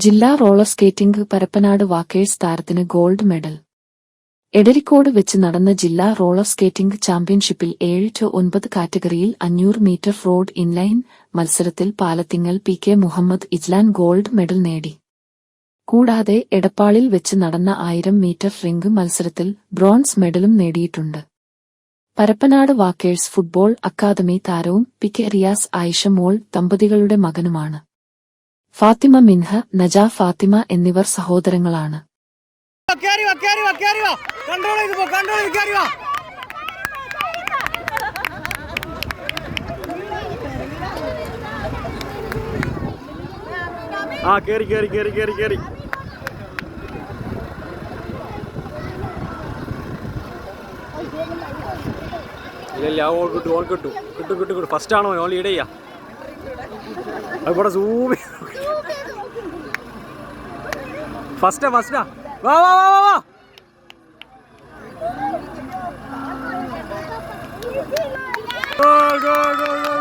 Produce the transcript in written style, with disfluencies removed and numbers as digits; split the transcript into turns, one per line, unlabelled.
ജില്ലാ roller skating Parappanad walkers താരത്തിന് gold medal. Edarikode വെച്ച് നടന്ന ജില്ലാ റോളർ സ്കേറ്റിംഗ് ചാമ്പ്യൻഷിപ്പിൽ 7-9 കാറ്റഗറിയിൽ 500 മീറ്റർ റോഡ് ഇൻലൈൻ മത്സരത്തിൽ Palathingal P K. Muhammad Ijlan gold medal നേടി. കൂടാതെ എടപ്പാളിൽ വെച്ച് നടന്ന 1000 മീറ്റർ റിംഗ് മത്സരത്തിൽ ബ്രോൺസ് മെഡലും നേടിയിട്ടുണ്ട്. പരപ്പനാട് വാക്കേഴ്സ് ഫുട്ബോൾ അക്കാദമി താരവും പി.കെ. റിയാസ് ആയിഷ മോൾ ദമ്പതികളുടെ മകനുമാണ്. ഫാത്തിമ മിൻഹ, നജ ഫാത്തിമ എന്നിവർ സഹോദരങ്ങളാണ്.
ഇല്ല ഓൾ കിട്ടും ഫസ്റ്റ് ആണോ ഓൾ ലീഡ് ചെയ്യാ ഇവിടെ സൂമി ഫസ്റ്റാ വാ വാ വാ വാ ഗോ ഗോ ഗോ ഗോ